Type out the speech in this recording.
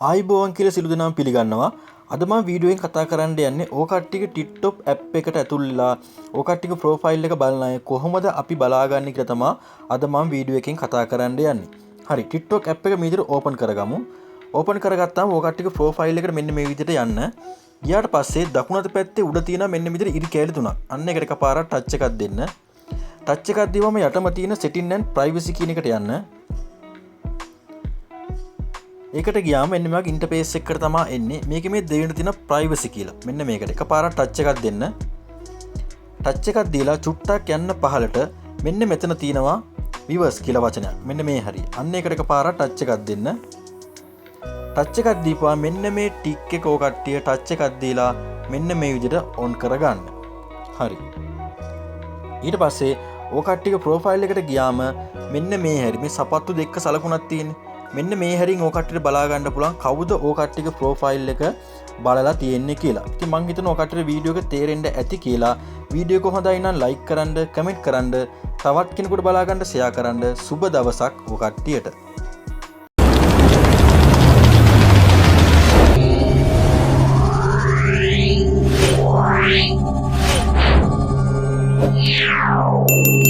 ආයිබෝවන් කියලා සිළු දෙනාම පිළිගන්නවා. අද මම වීඩියෝ එකෙන් කතා කරන්න යන්නේ ඕ කට්ටියගේ TikTok app එකට ඇතුල් වෙලා ඕ කට්ටියගේ profile එක බලන අය කොහොමද අපි බලාගන්නේ කියලා තමයි අද මම වීඩියෝ එකෙන් කතා කරන්න යන්නේ. හරි TikTok app එක මේ විදිහට open කරගමු. open කරගත්තාම ඕ කට්ටියගේ profile එකට මෙන්න මේ විදිහට යන්න. ගියාට පස්සේ දකුණත පැත්තේ උඩ තියෙන මෙන්න මේ විදිහට ඉරි කැලි තුනක්. අන්න ඒකට එකපාරක් ටච් එකක් දෙන්න. ටච් එකක් දීවම යටම තියෙන setting and privacy කියන එකට යන්න. ඒකට ගියාම මෙන්න මේ වගේ ඉන්ටර්ෆේස් එකකට තමයි එන්නේ. මේකේ මේ දෙවෙනි තියෙන privacy කියලා. මෙන්න මේකට එකපාරක් ටච් එකක් දෙන්න. ටච් එකක් දීලා චුට්ටක් යන්න පහළට මෙන්න මෙතන තියෙනවා viewers කියලා වචනයක්. මෙන්න මේ හරිය. අන්න ඒකට එකපාරක් ටච් එකක් දෙන්න. ටච් එකක් දීපුවා මෙන්න මේ ටික් එක ඕ කට්ටිය ටච් එකක් දීලා මෙන්න මේ විදිහට ඔන් කරගන්න. හරි. ඊට පස්සේ ඕ කට්ටියගේ ප්‍රොෆයිල් එකට ගියාම මෙන්න මේ හැරි මේ සපත්තු දෙක සලකුණක් තියෙන්නේ. මෙන්න මේ හැරින් ඕ කට්ටියට බලා ගන්න පුළුවන් කවුද ඕ කට්ටියගේ ප්‍රොෆයිල් එක බලලා තියෙන්නේ කියලා. ඉතින් මං හිතනවා ඕ කට්ටියට වීඩියෝ එක තේරෙන්න ඇති කියලා. වීඩියෝ එක හොඳයි නම් ලයික් කරන්න, කමෙන්ට් කරන්න, තවත් කෙනෙකුට බලා ගන්න ෂෙයා කරන්න. සුබ දවසක් ඕ කට්ටියට. Meow.